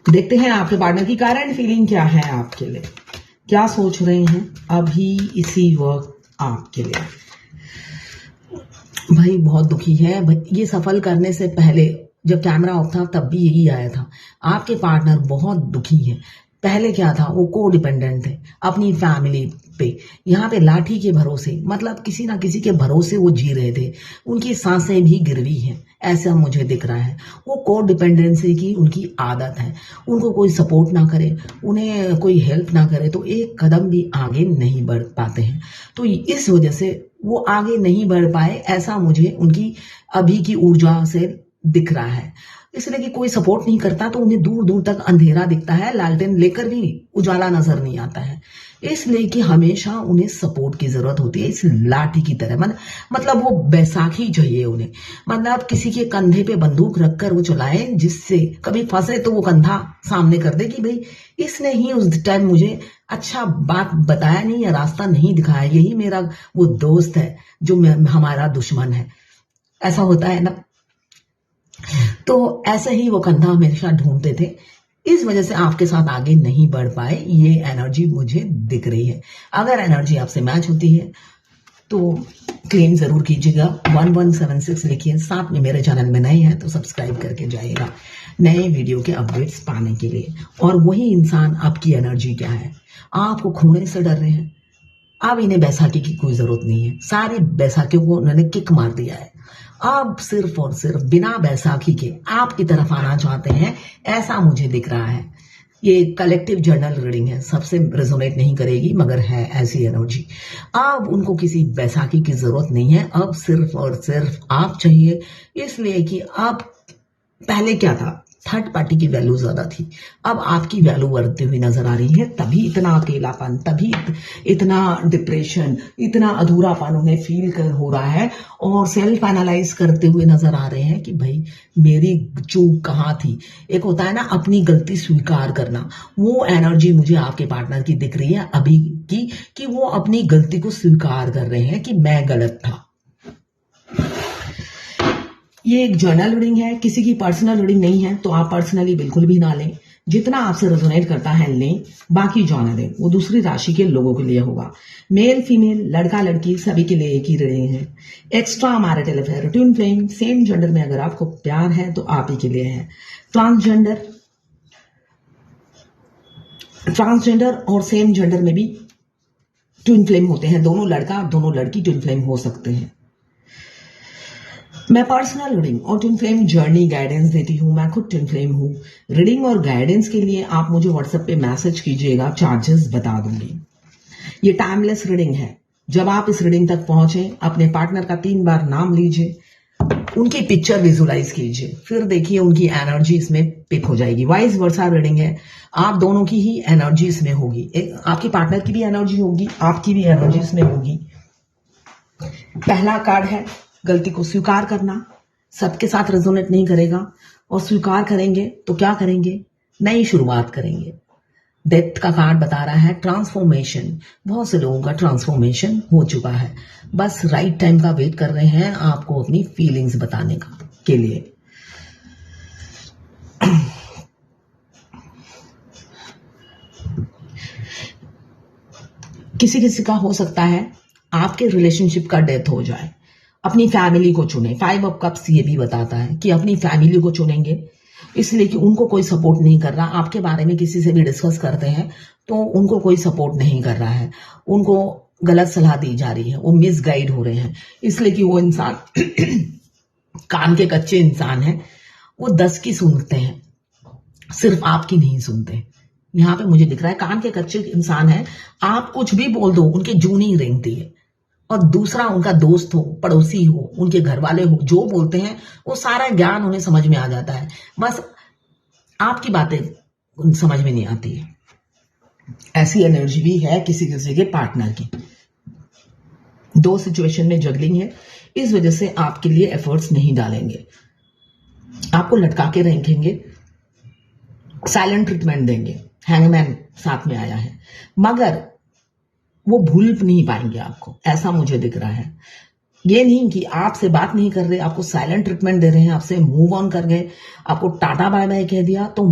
देखते हैं आपके पार्टनर की करंट फीलिंग क्या है आपके लिए, क्या सोच रहे हैं अभी इसी वक्त आपके लिए। भाई बहुत दुखी है भाई, ये सफल करने से पहले जब कैमरा ऑफ था तब भी यही आया था। आपके पार्टनर बहुत दुखी है। पहले क्या था, वो को डिपेंडेंट थे अपनी फैमिली पे। यहाँ पे लाठी के भरोसे, मतलब किसी ना किसी के भरोसे वो जी रहे थे। उनकी सांसें भी गिरवी हैं, ऐसा मुझे दिख रहा है। वो को डिपेंडेंसी की उनकी आदत है। उनको कोई सपोर्ट ना करे, उन्हें कोई हेल्प ना करे तो एक कदम भी आगे नहीं बढ़ पाते हैं। तो इस वजह से वो आगे नहीं बढ़ पाए, ऐसा मुझे उनकी अभी की ऊर्जा से दिख रहा है। इसलिए कि कोई सपोर्ट नहीं करता तो उन्हें दूर दूर तक अंधेरा दिखता है, लालटेन लेकर भी उजाला नजर नहीं आता है। इसलिए कि हमेशा उन्हें सपोर्ट की जरूरत होती है, इस लाठी की तरह। मतलब वो बैसाखी चाहिए उन्हें। मतलब किसी के कंधे पे बंदूक रखकर वो चलाए, जिससे कभी फंसे तो वो कंधा सामने कर दे कि भाई इसने ही उस टाइम मुझे अच्छा बात बताया नहीं या रास्ता नहीं दिखाया, यही मेरा वो दोस्त है जो हमारा दुश्मन है। ऐसा होता है ना। तो ऐसे ही वो कंधा हमेशा ढूंढते थे, इस वजह से आपके साथ आगे नहीं बढ़ पाए। ये एनर्जी मुझे दिख रही है। अगर एनर्जी आपसे मैच होती है तो क्लेम जरूर कीजिएगा। 1176 लिखिए। साथ में मेरे चैनल में नए हैं तो सब्सक्राइब करके जाइएगा नए वीडियो के अपडेट्स पाने के लिए। और वही इंसान आपकी एनर्जी क्या है, आपको खोने से डर रहे हैं। अब इन्हें बैसाखी की कोई जरूरत नहीं है, सारी बैसाखियों को उन्होंने किक मार दिया है। अब सिर्फ और सिर्फ बिना बैसाखी के आपकी तरफ आना चाहते हैं, ऐसा मुझे दिख रहा है। ये कलेक्टिव जर्नल रीडिंग है, सबसे रेजोनेट नहीं करेगी मगर है ऐसी एनर्जी। अब उनको किसी बैसाखी की जरूरत नहीं है, अब सिर्फ और सिर्फ आप चाहिए। इसलिए कि अब पहले क्या था, थर्ड पार्टी की वैल्यू ज्यादा थी, अब आपकी वैल्यू बढ़ती हुई नजर आ रही है। तभी इतना अकेलापन, तभी इतना डिप्रेशन, इतना अधूरापन उन्हें फील कर हो रहा है। और सेल्फ एनालाइज करते हुए नजर आ रहे हैं कि भाई मेरी चूक कहाँ थी। एक होता है ना अपनी गलती स्वीकार करना, वो एनर्जी मुझे आपके पार्टनर की दिख रही है अभी की, कि वो अपनी गलती को स्वीकार कर रहे हैं कि मैं गलत था। ये एक जर्नल रीडिंग है, किसी की पर्सनल रीडिंग नहीं है, तो आप पर्सनली बिल्कुल भी ना लें। जितना आपसे रेजोनेट करता है लें, बाकी जाने दें, वो दूसरी राशि के लोगों के लिए होगा। मेल फीमेल, लड़का लड़की, सभी के लिए एक ही रीडिंग है। Extra marital affair, twin flame, same gender में अगर आपको प्यार है तो आप ही के लिए है। ट्रांसजेंडर और सेम जेंडर में भी ट्विन फ्लेम होते हैं, दोनों लड़का दोनों लड़की ट्विन फ्लेम हो सकते हैं। मैं पर्सनल रीडिंग और ट्विन फ्लेम जर्नी गाइडेंस देती हूँ, मैं खुद ट्विन फ्लेम हूँ। रीडिंग और गाइडेंस के लिए आप मुझे व्हाट्सएप पे मैसेज कीजिएगा, चार्जेस बता दूंगी। ये टाइमलेस रीडिंग है। जब आप इस रीडिंग तक पहुंचे, अपने पार्टनर का 3 बार नाम लीजिए, उनकी पिक्चर विजुलाइज कीजिए, फिर देखिए उनकी एनर्जी इसमें पिक हो जाएगी। वाइस वर्सा रीडिंग है, आप दोनों की ही एनर्जी इसमें होगी। आपकी पार्टनर की भी एनर्जी होगी, आपकी भी एनर्जी इसमें होगी। पहला कार्ड है गलती को स्वीकार करना। सबके साथ रेजोनेट नहीं करेगा, और स्वीकार करेंगे तो क्या करेंगे, नई शुरुआत करेंगे। डेथ का कार्ड बता रहा है ट्रांसफॉर्मेशन। बहुत से लोगों का ट्रांसफॉर्मेशन हो चुका है, बस राइट टाइम का वेट कर रहे हैं आपको अपनी फीलिंग्स बताने के लिए। किसी किसी का हो सकता है आपके रिलेशनशिप का डेथ हो जाए। अपनी फैमिली को चुने। 5 ऑफ कप्स ये भी बताता है कि अपनी फैमिली को चुनेंगे, इसलिए कि उनको कोई सपोर्ट नहीं कर रहा। आपके बारे में किसी से भी डिस्कस करते हैं तो उनको कोई सपोर्ट नहीं कर रहा है, उनको गलत सलाह दी जा रही है, वो मिसगाइड हो रहे हैं। इसलिए कि वो इंसान कान के कच्चे इंसान है, वो 10 की सुनते हैं, सिर्फ आपकी नहीं सुनते। यहाँ पे मुझे दिख रहा है कान के कच्चे इंसान है, आप कुछ भी बोल दो उनके जू नहीं रेंगती है। और दूसरा उनका दोस्त हो, पड़ोसी हो, उनके घर वाले हो, जो बोलते हैं वो सारा ज्ञान उन्हें समझ में आ जाता है, बस आपकी बातें समझ में नहीं आती है। ऐसी एनर्जी भी है किसी किसी के पार्टनर की। 2 सिचुएशन में जगलिंग है, इस वजह से आपके लिए एफर्ट्स नहीं डालेंगे, आपको लटका के रखेंगे, साइलेंट ट्रीटमेंट देंगे। हैंगमैन साथ में आया है, मगर वो भूल नहीं पाएंगे आपको, ऐसा मुझे दिख रहा है। ये नहीं कि आपसे बात नहीं कर रहे, आपको साइलेंट ट्रीटमेंट दे रहे हैं, आपसे मूव ऑन कर गए, आपको टाटा बाय बाय कह दिया तो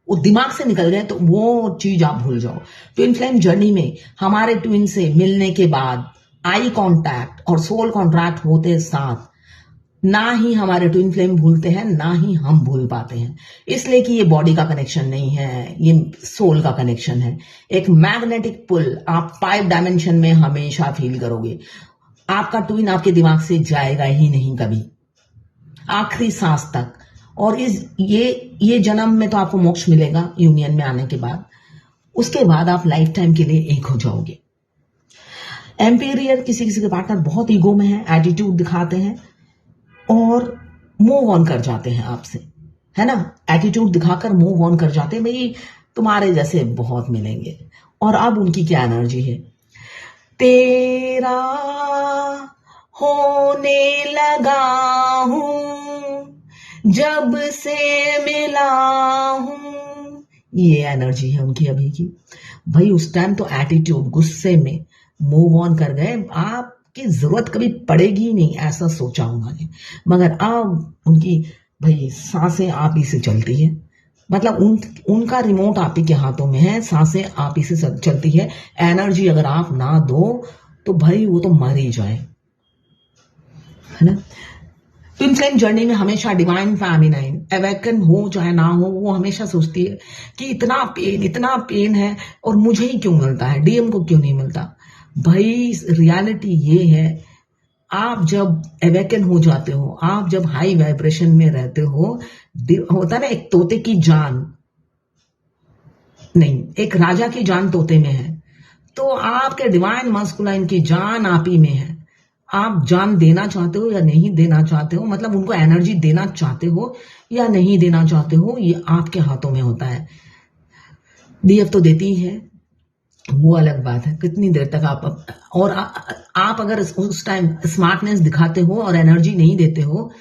वो दिमाग से निकल गए तो वो चीज आप भूल जाओ। ट्विन फ्लेम जर्नी में हमारे ट्विन से मिलने के बाद आई कांटेक्ट और सोल कॉन्ट्रैक्ट होते साथ ना ही हमारे ट्विन फ्लेम भूलते हैं, ना ही हम भूल पाते हैं। इसलिए कि ये बॉडी का कनेक्शन नहीं है, ये सोल का कनेक्शन है। एक मैग्नेटिक पुल आप 5 डायमेंशन में हमेशा फील करोगे। आपका ट्विन आपके दिमाग से जाएगा ही नहीं कभी, आखिरी सांस तक। और ये जन्म में तो आपको मोक्ष मिलेगा यूनियन में आने के बाद। उसके बाद आप लाइफ टाइम के लिए एक हो जाओगे। एम्पीरियर किसी किसी के पार्टनर बहुत ईगो में है, एटीट्यूड दिखाते हैं और मूव ऑन कर जाते हैं आपसे, है ना। एटीट्यूड दिखाकर मूव ऑन कर जाते हैं, भाई तुम्हारे जैसे बहुत मिलेंगे। और अब उनकी क्या एनर्जी है, तेरा होने लगा हूं जब से मिला हूं, ये एनर्जी है उनकी अभी की। भाई उस टाइम तो एटीट्यूड गुस्से में मूव ऑन कर गए, आपकी जरूरत कभी पड़ेगी ही नहीं ऐसा सोचा उन्होंने। मगर अब उनकी भाई सांसें आप ही से चलती है, मतलब उनका रिमोट आप ही के हाथों में है, सांसें आप ही से चलती है। एनर्जी अगर आप ना दो तो भाई वो तो मर ही जाए, है ना। ट्विन फ्लेम जर्नी में हमेशा डिवाइन फेमिनाइन अवेकन हो चाहे ना हो, वो हमेशा सोचती है कि इतना पेन है और मुझे ही क्यों मिलता है, डीएम को क्यों नहीं मिलता। भाई रियलिटी ये है, आप जब अवेकन हो जाते हो, आप जब हाई वाइब्रेशन में रहते हो, होता ना एक तोते की जान नहीं, एक राजा की जान तोते में है, तो आपके डिवाइन मस्कुलाइन की जान आप ही में है। आप जान देना चाहते हो या नहीं देना चाहते हो, मतलब उनको एनर्जी देना चाहते हो या नहीं देना चाहते हो, ये आपके हाथों में होता है। डीएफ तो देती है, वो अलग बात है कितनी देर तक आप अगर उस टाइम स्मार्टनेस दिखाते हो और एनर्जी नहीं देते हो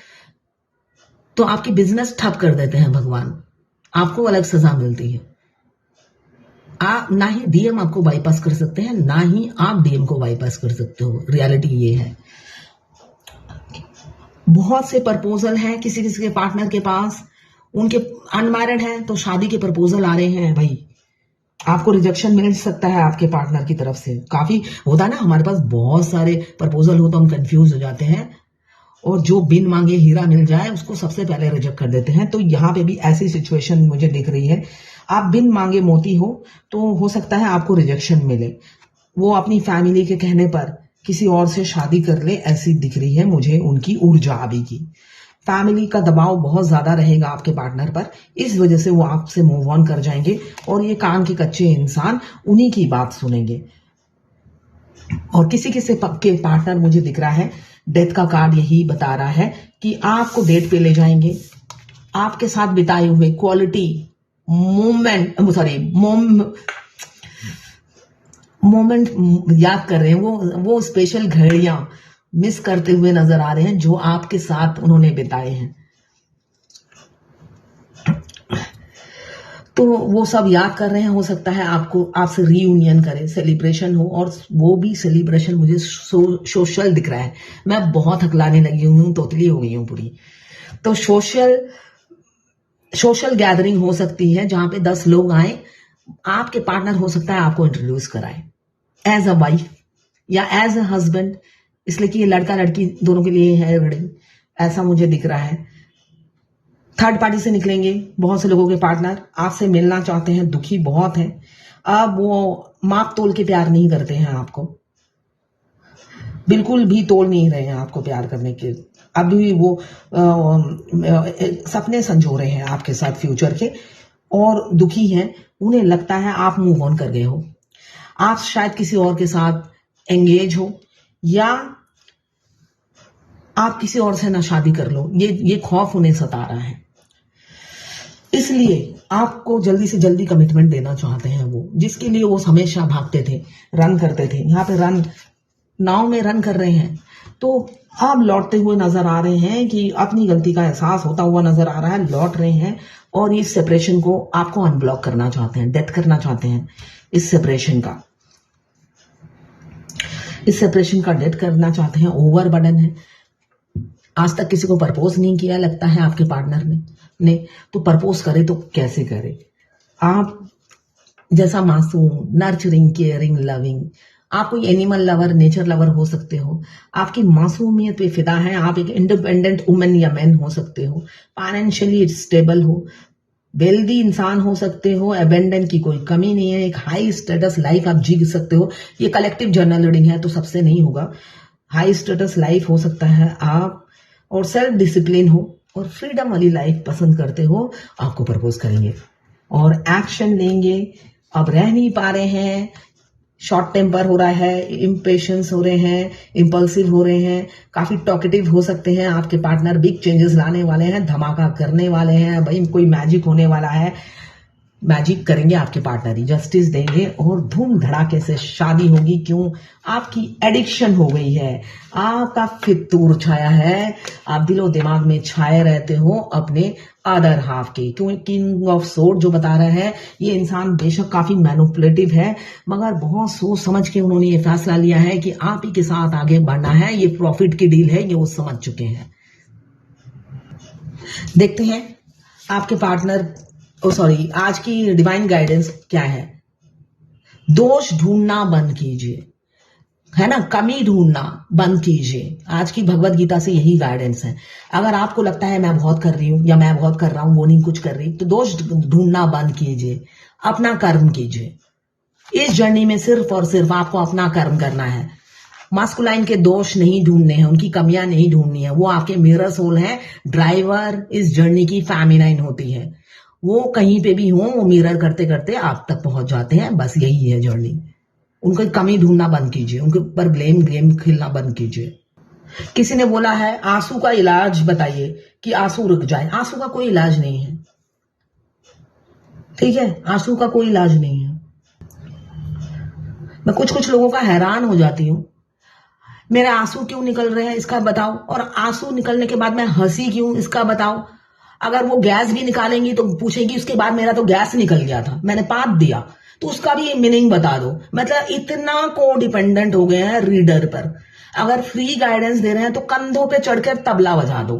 तो आपकी बिजनेस ठप कर देते हैं भगवान, आपको अलग सजा मिलती है। ना ही डीएम आपको बाईपास कर सकते हैं, ना ही आप डीएम को बाईपास कर सकते हो। रियलिटी ये है। बहुत से प्रपोजल हैं किसी किसी के पार्टनर के पास, उनके अनमैरिड हैं तो शादी के प्रपोजल आ रहे हैं। भाई आपको रिजेक्शन मिल सकता है आपके पार्टनर की तरफ से। काफी होता है ना, हमारे पास बहुत सारे प्रपोजल हो तो हम कंफ्यूज हो जाते हैं और जो बिन मांगे हीरा मिल जाए उसको सबसे पहले रिजेक्ट कर देते हैं। तो यहाँ पे भी ऐसी सिचुएशन मुझे दिख रही है। आप बिन मांगे मोती हो तो हो सकता है आपको रिजेक्शन मिले, वो अपनी फैमिली के कहने पर किसी और से शादी कर ले, ऐसी दिख रही है मुझे उनकी ऊर्जा अभी की। फैमिली का दबाव बहुत ज्यादा रहेगा आपके पार्टनर पर, इस वजह से वो आपसे मूव ऑन कर जाएंगे और ये कान के कच्चे इंसान उन्हीं की बात सुनेंगे। और किसी किसी के पार्टनर मुझे दिख रहा है, डेथ का कार्ड यही बता रहा है कि आपको डेट पे ले जाएंगे, आपके साथ बिताए हुए क्वालिटी मोमेंट याद कर रहे हैं, वो स्पेशल घड़ियां मिस करते हुए नजर आ रहे हैं जो आपके साथ उन्होंने बिताए हैं। तो वो सब याद कर रहे हैं। हो सकता है आपको आपसे रीयूनियन करे, सेलिब्रेशन हो, और वो भी सेलिब्रेशन मुझे सोशल दिख रहा है। मैं बहुत हकलाने लगी हूँ, तोतली हो गई हूँ पूरी। तो सोशल गैदरिंग हो सकती है जहां पे 10 लोग आए, आपके पार्टनर हो सकता है आपको इंट्रोड्यूस कराए एज अ वाइफ या एज अ हस्बैंड, इसलिए कि ये लड़का लड़की दोनों के लिए है घड़ी, ऐसा मुझे दिख रहा है। थर्ड पार्टी से निकलेंगे बहुत से लोगों के पार्टनर, आपसे मिलना चाहते हैं, दुखी बहुत हैं। अब वो माप तोल के प्यार नहीं करते हैं आपको, बिल्कुल भी तोल नहीं रहे हैं आपको प्यार करने के। अभी वो सपने संजो रहे हैं आपके साथ फ्यूचर के और दुखी हैं। उन्हें लगता है आप मूव ऑन कर गए हो, आप शायद किसी और के साथ एंगेज हो या आप किसी और से ना शादी कर लो, ये खौफ उन्हें सता रहा है। इसलिए आपको जल्दी से जल्दी कमिटमेंट देना चाहते हैं वो, जिसके लिए वो हमेशा भागते थे, रन करते थे। यहाँ पे नाव में रन कर रहे हैं, तो अब लौटते हुए नजर आ रहे हैं कि अपनी गलती का एहसास होता हुआ नजर आ रहा है, लौट रहे हैं और इस सेपरेशन को आपको अनब्लॉक करना चाहते हैं, डेथ करना चाहते हैं। इस सेपरेशन का डेथ करना चाहते हैं। ओवर बर्डन है, आज तक किसी को प्रपोज नहीं किया लगता है आपके पार्टनर ने तो प्रपोज करे तो कैसे करे, आप जैसा मासूम, नर्चरिंग, केयरिंग, लविंग, आप कोई एनिमल लवर, नेचर लवर हो सकते हो। आपकी मासूमियत पे फिदा है। आप एक इंडिपेंडेंट वुमन या मैन हो सकते हो। फाइनेंशियली स्टेबल हो। वेल्दी इंसान हो सकते हो। अबेंडन की कोई कमी नहीं है। एक हाई स्टेटस लाइफ आप जी सकते हो। ये कलेक्टिव जर्नल रीडिंग है तो सबसे नहीं होगा। हाई स्टेटस लाइफ हो सकता है आप, और सेल्फ डिसिप्लिन हो और फ्रीडम वाली लाइफ पसंद करते हो, आपको प्रपोज करेंगे और एक्शन लेंगे। अब रह नहीं पा रहे हैं, शॉर्ट टेम्पर हो रहा है, इम्पेशंस हो रहे हैं, इम्पल्सिव हो रहे हैं, काफी टॉकेटिव हो सकते हैं। आपके पार्टनर बिग चेंजेस लाने वाले हैं, धमाका करने वाले हैं, भाई कोई मैजिक होने वाला है। मैजिक करेंगे आपके पार्टनर ही, जस्टिस देंगे और धूम धड़ाके से शादी होगी। क्यों? आपकी एडिक्शन हो गई है, आपका फितूर छाया है, आप दिलो दिमाग में छाए रहते हो अपने अदर हाफ के। क्यों? किंग ऑफ सोर्ड जो बता रहा है, ये इंसान बेशक काफी मैनिपुलेटिव है, मगर बहुत सोच समझ के उन्होंने ये फैसला लिया है कि आप ही के साथ आगे बढ़ना है। ये प्रॉफिट की डील है, ये वो समझ चुके हैं। देखते हैं आपके पार्टनर आज की डिवाइन गाइडेंस क्या है। दोष ढूंढना बंद कीजिए, है ना, कमी ढूंढना बंद कीजिए। आज की भगवत गीता से यही गाइडेंस है। अगर आपको लगता है मैं बहुत कर रही हूं या मैं बहुत कर रहा हूं, वो नहीं कुछ कर रही, तो दोष ढूंढना बंद कीजिए, अपना कर्म कीजिए। इस जर्नी में सिर्फ और सिर्फ आपको अपना कर्म करना है। मास्कुलाइन के दोष नहीं ढूंढने हैं, उनकी कमियां नहीं ढूंढनी है। वो आपके मिरर सोल है। ड्राइवर इस जर्नी की फेमिनाइन होती है। वो कहीं पे भी हो, वो मिरर करते करते आप तक पहुंच जाते हैं। बस यही है जर्नी। उनकी कमी ढूंढना बंद कीजिए, उनके ऊपर ब्लेम गेम खेलना बंद कीजिए। किसी ने बोला है आंसू का इलाज बताइए कि आंसू रुक जाए। आंसू का कोई इलाज नहीं है, ठीक है, आंसू का कोई इलाज नहीं है। मैं कुछ लोगों का हैरान हो जाती हूं, मेरे आंसू क्यों निकल रहे हैं इसका बताओ, और आंसू निकलने के बाद मैं हंसी क्यों इसका बताओ। अगर वो गैस भी निकालेंगी तो पूछेगी उसके बाद मेरा तो गैस निकल गया था, मैंने पाप दिया, तो उसका भी मीनिंग बता दो। मतलब इतना को डिपेंडेंट हो गए हैं रीडर पर। अगर फ्री गाइडेंस दे रहे हैं तो कंधों पे चढ़कर तबला बजा दो।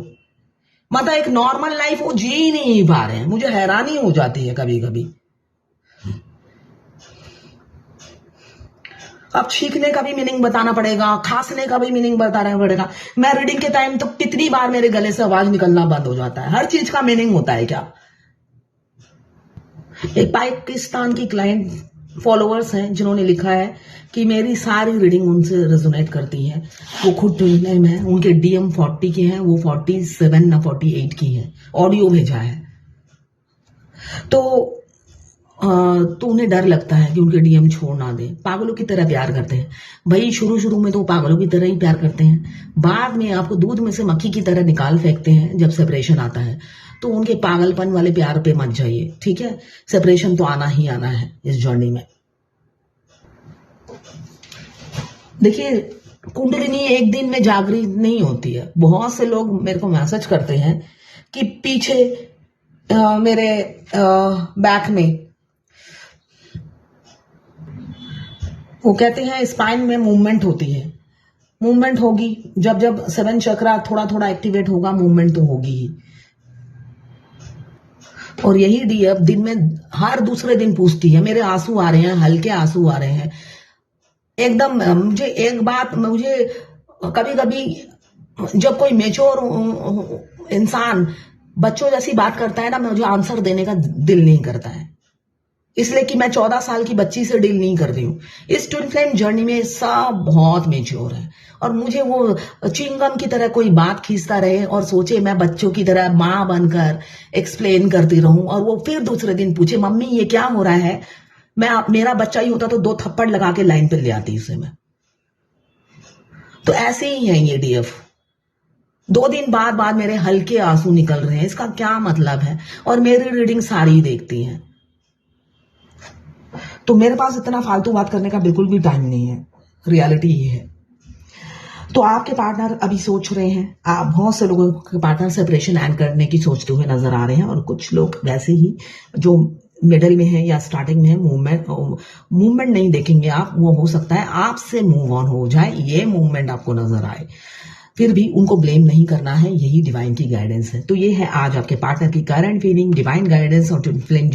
मतलब एक नॉर्मल लाइफ वो जी ही नहीं पा रहे हैं। मुझे हैरानी हो जाती है कभी कभी। अब छींकने का भी मीनिंग बताना पड़ेगा, खांसने का भी मीनिंग बताना पड़ेगा। मैं रीडिंग के टाइम तो कितनी बार मेरे गले से आवाज निकलना बंद हो जाता है। हर चीज का मीनिंग होता है क्या? एक पाकिस्तान की क्लाइंट फॉलोअर्स हैं जिन्होंने लिखा है कि मेरी सारी रीडिंग उनसे रेजोनेट करती है। वो खुद ट्विन फ्लेम है, उनके डीएम 40 के हैं, वो 47 ना 48 की है। ऑडियो भेजा है। तो उन्हें डर लगता है कि उनके डीएम छोड़ ना दे। पागलों की तरह प्यार करते हैं भाई। शुरू में तो पागलों की तरह ही प्यार करते हैं, बाद में आपको दूध में से मक्खी की तरह निकाल फेंकते हैं जब सेपरेशन आता है। तो उनके पागलपन वाले प्यार पे मत जाइए, ठीक है। सेपरेशन तो आना ही आना है इस जर्नी में। देखिए, कुंडलिनी एक दिन में जागृत नहीं होती है। बहुत से लोग मेरे को मैसेज करते हैं कि पीछे मेरे बैक में वो कहते हैं स्पाइन में मूवमेंट होती है। मूवमेंट होगी जब 7 चक्रा थोड़ा एक्टिवेट होगा, मूवमेंट तो होगी ही। और यही डीएफ दिन में हर दूसरे दिन पूछती है मेरे आंसू आ रहे हैं, हल्के आंसू आ रहे हैं एकदम। मुझे एक बात, मुझे कभी कभी जब कोई मेच्योर इंसान बच्चों जैसी बात करता है ना, मुझे आंसर देने का दिल नहीं करता है, इसलिए कि मैं 14 साल की बच्ची से डील नहीं कर रही हूँ। इस ट्विन फ्लेम जर्नी में सब बहुत मेच्योर है, और मुझे वो चिंगम की तरह कोई बात खींचता रहे और सोचे मैं बच्चों की तरह माँ बनकर एक्सप्लेन करती रहूं, और वो फिर दूसरे दिन पूछे मम्मी ये क्या हो रहा है। मेरा बच्चा ही होता तो 2 थप्पड़ लगा के लाइन पे ले आती उसे मैं। तो ऐसे ही है ये डीएफ। 2 दिन बाद मेरे हल्के आंसू निकल रहे हैं, इसका क्या मतलब है? और मेरी रीडिंग सारी देखती हैं। तो मेरे पास इतना फालतू बात करने का बिल्कुल भी टाइम नहीं है, रियलिटी ये है। तो आपके पार्टनर अभी सोच रहे हैं, आप बहुत से लोगों के पार्टनर सेपरेशन एंड करने की सोचते हुए नजर आ रहे हैं, और कुछ लोग वैसे ही जो मिडल में है या स्टार्टिंग में है, मूवमेंट नहीं देखेंगे आप। वो हो सकता है आपसे मूव ऑन हो जाए, ये मूवमेंट आपको नजर आए। फिर भी उनको ब्लेम नहीं करना है, यही डिवाइन की गाइडेंस है। तो ये है आज आपके पार्टनर की करंट फीलिंग, डिवाइन गाइडेंस और ट्विन फ्लेम